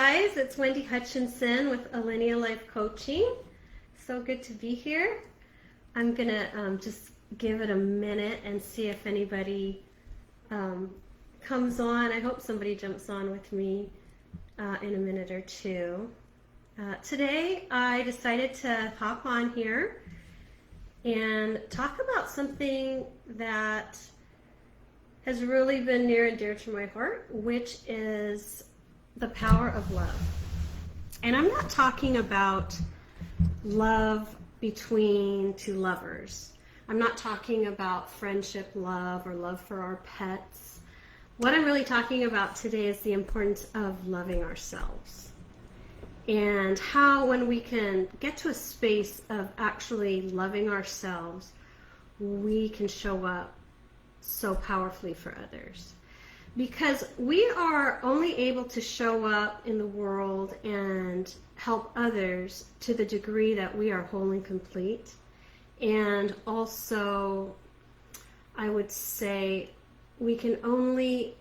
guys, it's Wendy Hutchinson with Alinea Life Coaching. So good to be here. I'm gonna just give it a minute and see if anybody comes on. I hope somebody jumps on with me in a minute or two. Today I decided to hop on here and talk about something that has really been near and dear to my heart, which is the power of love. And I'm not talking about love between two lovers. I'm not talking about friendship love or love for our pets. What I'm really talking about today is the importance of loving ourselves, and how when we can get to a space of actually loving ourselves, we can show up so powerfully for others. Because we are only able to show up in the world and help others to the degree that we are whole and complete. And also, I would say we can only,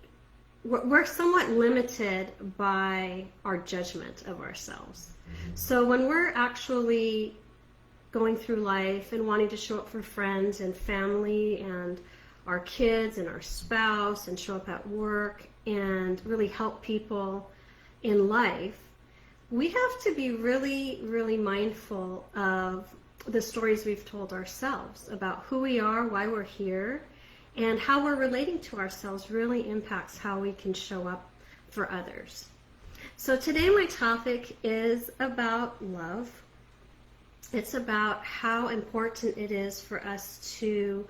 we're somewhat limited by our judgment of ourselves. So when we're actually going through life and wanting to show up for friends and family and our kids and our spouse and show up at work and really help people in life, we have to be really, really mindful of the stories we've told ourselves about who we are, why we're here, and how we're relating to ourselves really impacts how we can show up for others. So today my topic is about love. It's about how important it is for us to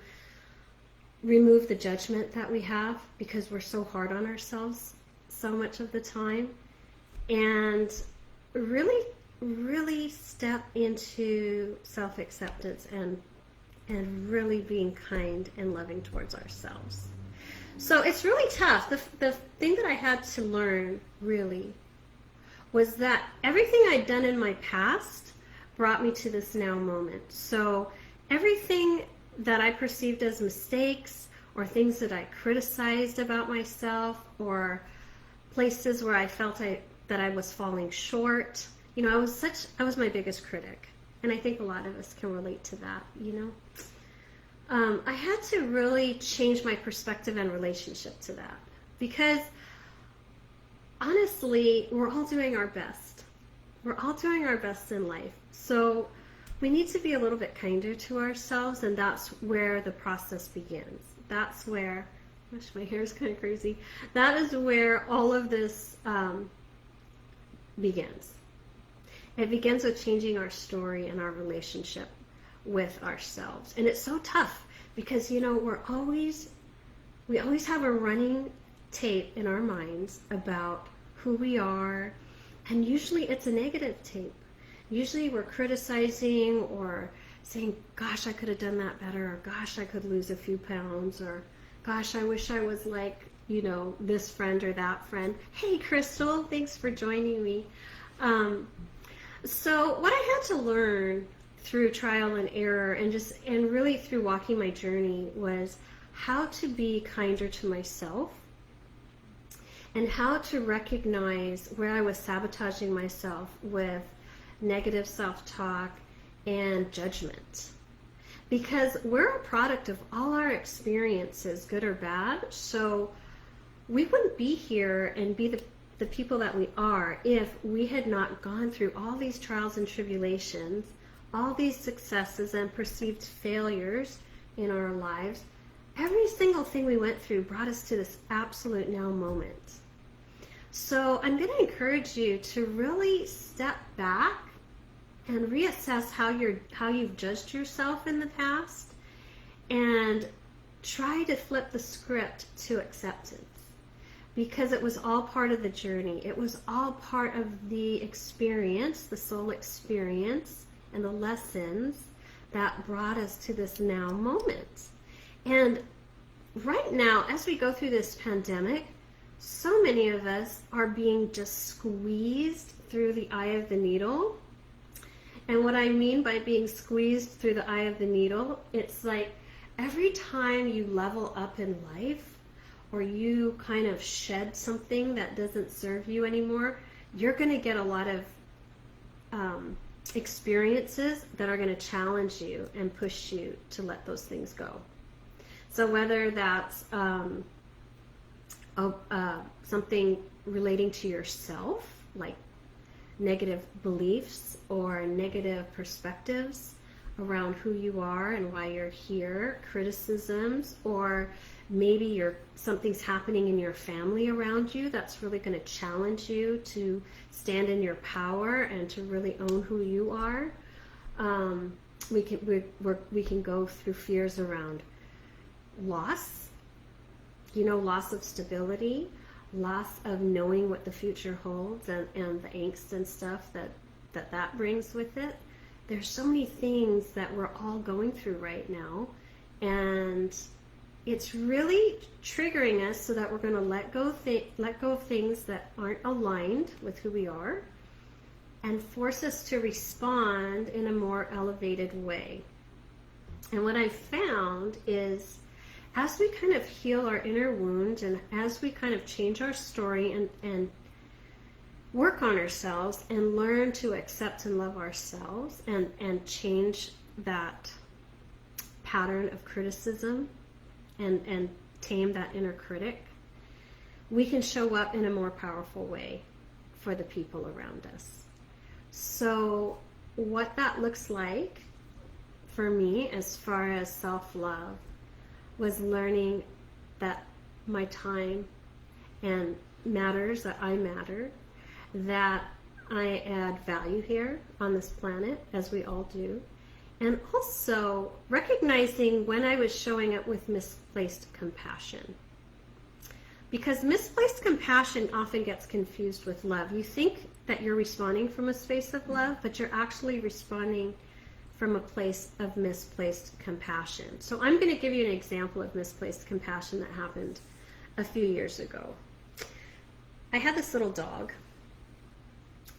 remove the judgment that we have, because we're so hard on ourselves so much of the time, and really step into self-acceptance and really being kind and loving towards ourselves. So it's really tough. The thing that I had to learn really was that everything I'd done in my past brought me to this now moment. So everything that I perceived as mistakes, or things that I criticized about myself, or places where I felt that I was falling short. You know, I was my biggest critic, and I think a lot of us can relate to that, you know. I had to really change my perspective and relationship to that, because honestly, we're all doing our best. We're all doing our best in life. So we need to be a little bit kinder to ourselves, and that's where the process begins. That's where, gosh, my hair is kind of crazy. That is where all of this begins. It begins with changing our story and our relationship with ourselves. And it's so tough because, you know, we always have a running tape in our minds about who we are, and usually it's a negative tape. Usually we're criticizing or saying, gosh, I could have done that better, or gosh, I could lose a few pounds, or gosh, I wish I was like, you know, this friend or that friend. Hey, Crystal, thanks for joining me. So what I had to learn through trial and error and really through walking my journey was how to be kinder to myself, and how to recognize where I was sabotaging myself with negative self-talk and judgment. Because we're a product of all our experiences, good or bad, so we wouldn't be here and be the people that we are if we had not gone through all these trials and tribulations, all these successes and perceived failures in our lives. Every single thing we went through brought us to this absolute now moment. So I'm going to encourage you to really step back and reassess how you've judged yourself in the past, and try to flip the script to acceptance, because it was all part of the journey. It was all part of the experience, the soul experience, and the lessons that brought us to this now moment. And right now, as we go through this pandemic, so many of us are being just squeezed through the eye of the needle. And what I mean by being squeezed through the eye of the needle, it's like every time you level up in life, or you kind of shed something that doesn't serve you anymore, you're going to get a lot of experiences that are going to challenge you and push you to let those things go. So whether that's something relating to yourself, like negative beliefs or negative perspectives around who you are and why you're here, criticisms, or maybe something's happening in your family around you that's really going to challenge you to stand in your power and to really own who you are. We can go through fears around loss, loss of stability, loss of knowing what the future holds, and the angst and stuff that brings with it. There's so many things that we're all going through right now, and it's really triggering us so that we're going to let go of things that aren't aligned with who we are, and force us to respond in a more elevated way. And what I found is, as we kind of heal our inner wounds, and as we kind of change our story and work on ourselves and learn to accept and love ourselves and change that pattern of criticism and tame that inner critic, we can show up in a more powerful way for the people around us. So what that looks like for me as far as self-love was learning that my time and matters, that I matter, that I add value here on this planet, as we all do, and also recognizing when I was showing up with misplaced compassion. Because misplaced compassion often gets confused with love. You think that you're responding from a space of love, but you're actually responding from a place of misplaced compassion. So I'm going to give you an example of misplaced compassion that happened a few years ago. I had this little dog,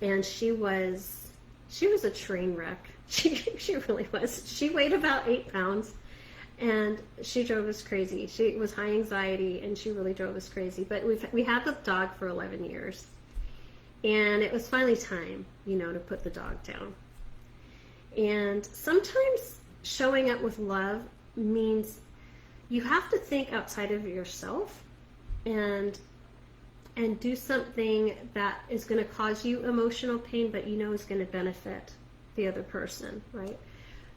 and she was a train wreck. She really was. She weighed about 8 pounds, and she drove us crazy. She was high anxiety, and she really drove us crazy. But we had the dog for 11 years, and it was finally time, to put the dog down. And sometimes showing up with love means you have to think outside of yourself and do something that is going to cause you emotional pain, but is going to benefit the other person, right?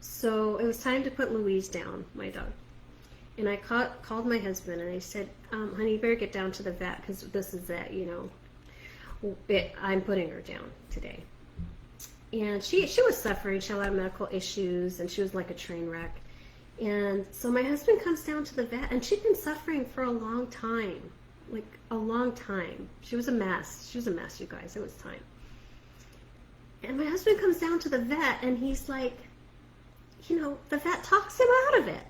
So it was time to put Louise down, my dog. And I called my husband and I said, honey, you better get down to the vet because this is it. I'm putting her down today. And she was suffering. She had a lot of medical issues, and she was like a train wreck. And so my husband comes down to the vet, and she'd been suffering for a long time, like a long time. She was a mess. She was a mess, you guys. It was time. And my husband comes down to the vet, and he's like, the vet talks him out of it.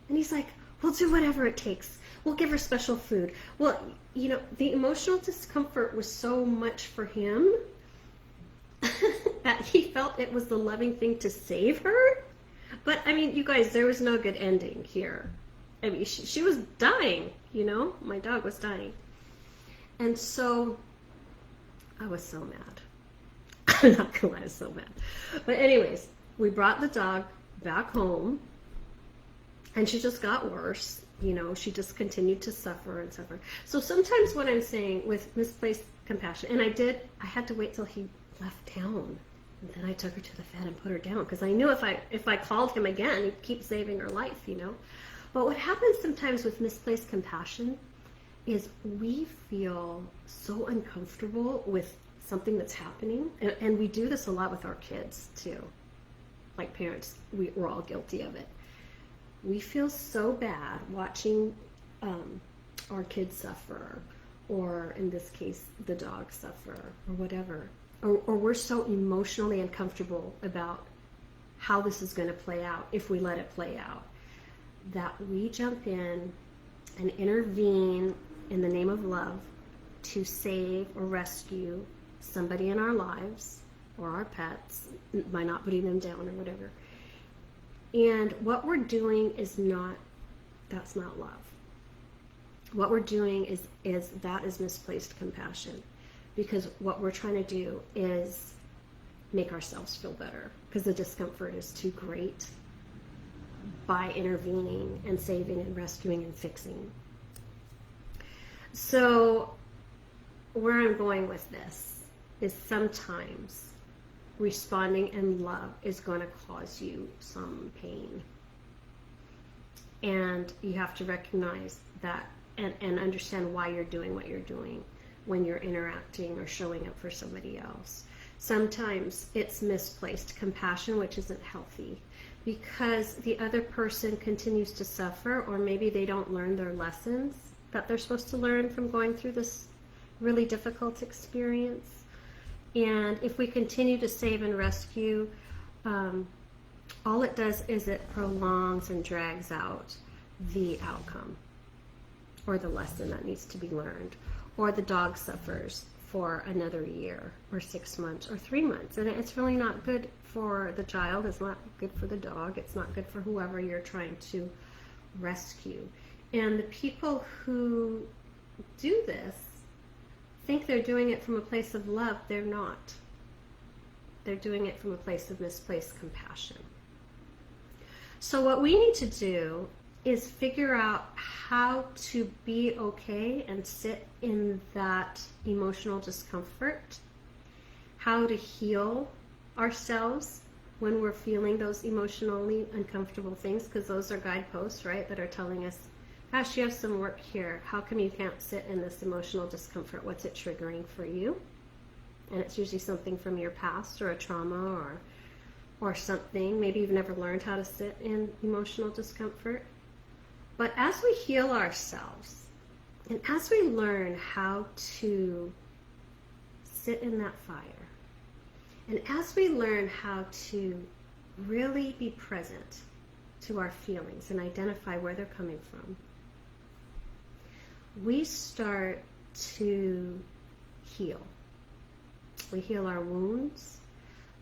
And he's like, we'll do whatever it takes. We'll give her special food. Well, the emotional discomfort was so much for him that he felt it was the loving thing to save her. But you guys, there was no good ending here. She was dying, my dog was dying. And so I was so mad. I'm not gonna lie, I was so mad. But anyways, we brought the dog back home, and she just got worse. She just continued to suffer and suffer. So sometimes what I'm saying with misplaced compassion, and I had to wait till he left town, and then I took her to the vet and put her down, because I knew if I called him again, he'd keep saving her life, But what happens sometimes with misplaced compassion is we feel so uncomfortable with something that's happening, and we do this a lot with our kids too. Like parents, we're all guilty of it. We feel so bad watching our kids suffer, or in this case, the dog suffer, or whatever. Or we're so emotionally uncomfortable about how this is going to play out, if we let it play out, that we jump in and intervene in the name of love to save or rescue somebody in our lives, or our pets, by not putting them down or whatever. And what we're doing that's not love. What we're doing is misplaced compassion. because what we're trying to do is make ourselves feel better because the discomfort is too great by intervening and saving and rescuing and fixing. So where I'm going with this is sometimes responding in love is going to cause you some pain. And you have to recognize that and understand why you're doing what you're doing when you're interacting or showing up for somebody else. Sometimes it's misplaced compassion, which isn't healthy, because the other person continues to suffer, or maybe they don't learn their lessons that they're supposed to learn from going through this really difficult experience. And if we continue to save and rescue, all it does is it prolongs and drags out the outcome or the lesson that needs to be learned, or the dog suffers for another year or 6 months or 3 months, and it's really not good for the child, it's not good for the dog, it's not good for whoever you're trying to rescue. And the people who do this think they're doing it from a place of love. They're not. They're doing it from a place of misplaced compassion. So what we need to do is figure out how to be okay and sit in that emotional discomfort, how to heal ourselves when we're feeling those emotionally uncomfortable things, because those are guideposts, right, that are telling us, gosh, you have some work here. How come you can't sit in this emotional discomfort? What's it triggering for you? And it's usually something from your past or a trauma or something. Maybe you've never learned how to sit in emotional discomfort. But as we heal ourselves, and as we learn how to sit in that fire, and as we learn how to really be present to our feelings and identify where they're coming from, we start to heal. We heal our wounds,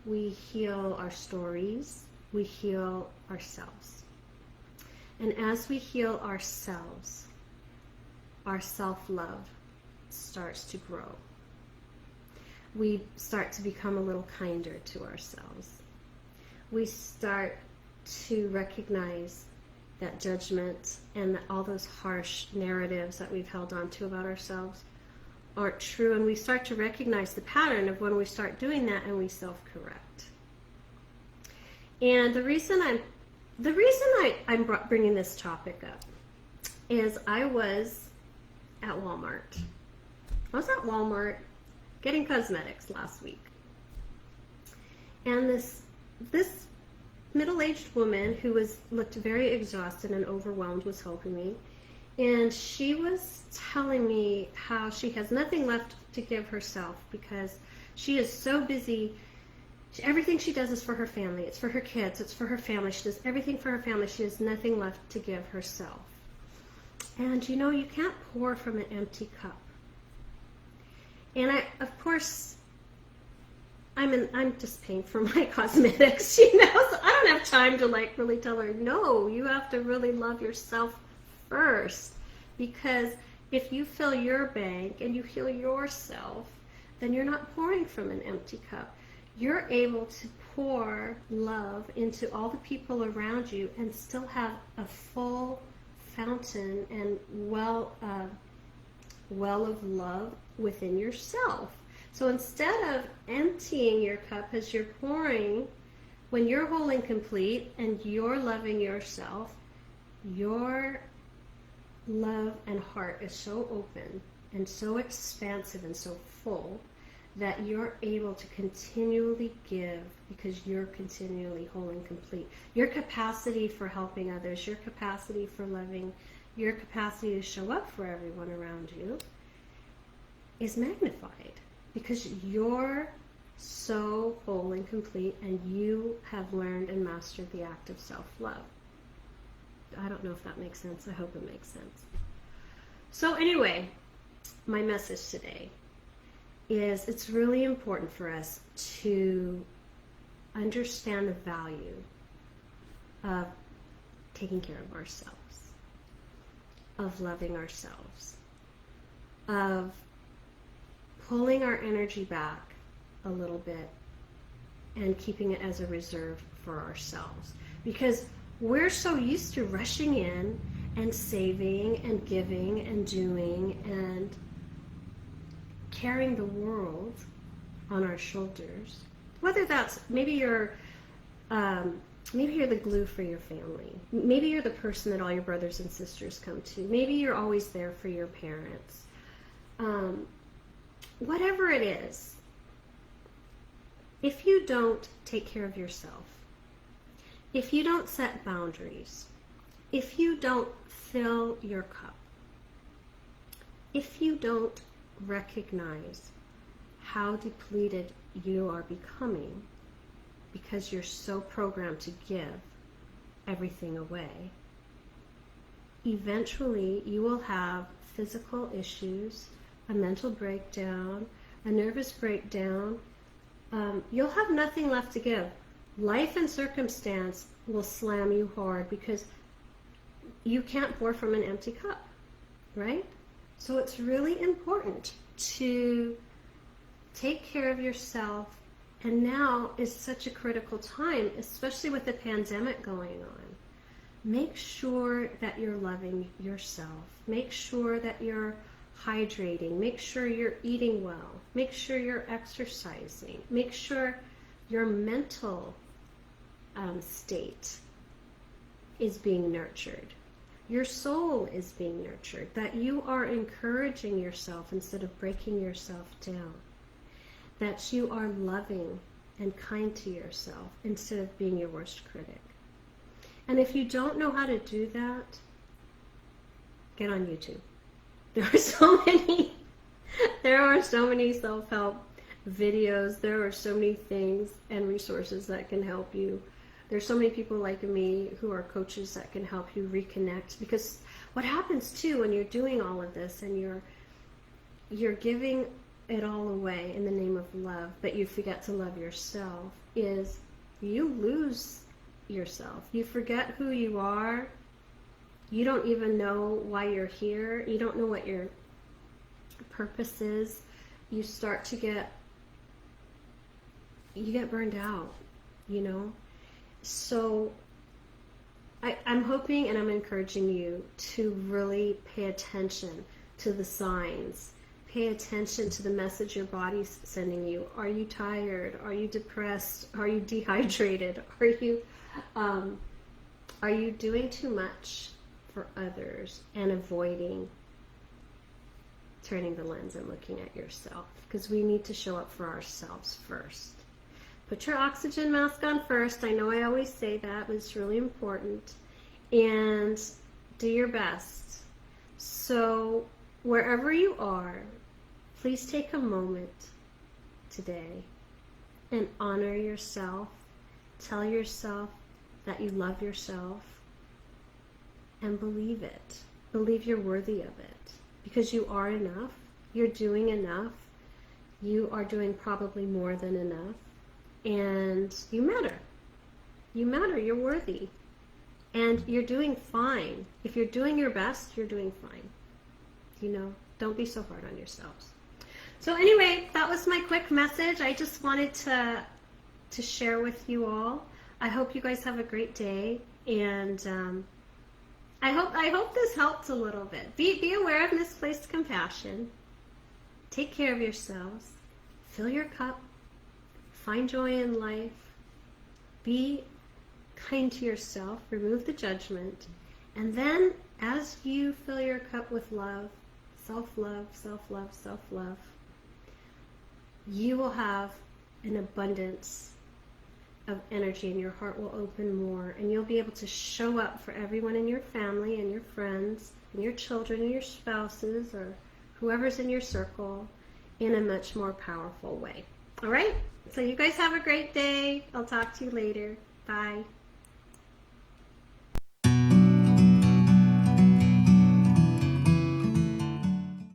we heal our stories, we heal ourselves. And as we heal ourselves, our self-love starts to grow. We start to become a little kinder to ourselves. We start to recognize that judgment and all those harsh narratives that we've held on to about ourselves aren't true, and we start to recognize the pattern of when we start doing that and we self-correct. And the reason I'm bringing this topic up is I was at Walmart. I was at Walmart getting cosmetics last week, and this middle-aged woman who looked very exhausted and overwhelmed was helping me, and she was telling me how she has nothing left to give herself because she is so busy. Everything she does is for her family. It's for her kids. It's for her family. She does everything for her family. She has nothing left to give herself. And you know, you can't pour from an empty cup. And of course, I'm just paying for my cosmetics, you know, so I don't have time to like really tell her, no, you have to really love yourself first, because if you fill your bank and you heal yourself, then you're not pouring from an empty cup. You're able to pour love into all the people around you and still have a full fountain and well of love within yourself. So instead of emptying your cup as you're pouring, when you're whole and complete and you're loving yourself, your love and heart is so open and so expansive and so full that you're able to continually give because you're continually whole and complete. Your capacity for helping others, your capacity for loving, your capacity to show up for everyone around you is magnified because you're so whole and complete and you have learned and mastered the act of self-love. I don't know if that makes sense. I hope it makes sense. So anyway, my message today is it's really important for us to understand the value of taking care of ourselves, of loving ourselves, of pulling our energy back a little bit and keeping it as a reserve for ourselves. Because we're so used to rushing in and saving and giving and doing and carrying the world on our shoulders. Whether that's, maybe you're the glue for your family. Maybe you're the person that all your brothers and sisters come to. Maybe you're always there for your parents. Whatever it is, if you don't take care of yourself, if you don't set boundaries, if you don't fill your cup, if you don't recognize how depleted you are becoming because you're so programmed to give everything away, eventually you will have physical issues, a mental breakdown, a nervous breakdown. You'll have nothing left to give. Life and circumstance will slam you hard because you can't pour from an empty cup, right? So it's really important to take care of yourself. And now is such a critical time, especially with the pandemic going on. Make sure that you're loving yourself. Make sure that you're hydrating. Make sure you're eating well. Make sure you're exercising. Make sure your mental state is being nurtured. Your soul is being nurtured. That you are encouraging yourself instead of breaking yourself down. That you are loving and kind to yourself instead of being your worst critic. And if you don't know how to do that, get on YouTube. There are so many self-help videos. There are so many things and resources that can help you. There's so many people like me who are coaches that can help you reconnect. Because what happens too when you're doing all of this and you're giving it all away in the name of love, but you forget to love yourself, is you lose yourself. You forget who you are. You don't even know why you're here. You don't know what your purpose is. You start to get burned out, you know. So I'm hoping and I'm encouraging you to really pay attention to the signs. Pay attention to the message your body's sending you. Are you tired? Are you depressed? Are you dehydrated? Are you doing too much for others and avoiding turning the lens and looking at yourself? Because we need to show up for ourselves first. Put your oxygen mask on first. I know I always say that, but it's really important. And do your best. So wherever you are, please take a moment today and honor yourself. Tell yourself that you love yourself and believe it. Believe you're worthy of it because you are enough. You're doing enough. You are doing probably more than enough. And you matter. You matter. You're worthy. And you're doing fine. If you're doing your best, you're doing fine. You know, don't be so hard on yourselves. So anyway, that was my quick message. I just wanted to share with you all. I hope you guys have a great day, and I hope this helped a little bit. Be aware of misplaced compassion. Take care of yourselves. Fill your cup. Find joy in life. Be kind to yourself. Remove the judgment. And then as you fill your cup with love, self-love, self-love, self-love, you will have an abundance of energy and your heart will open more, and you'll be able to show up for everyone in your family and your friends and your children and your spouses or whoever's in your circle in a much more powerful way. All right? So you guys have a great day. I'll talk to you later. Bye.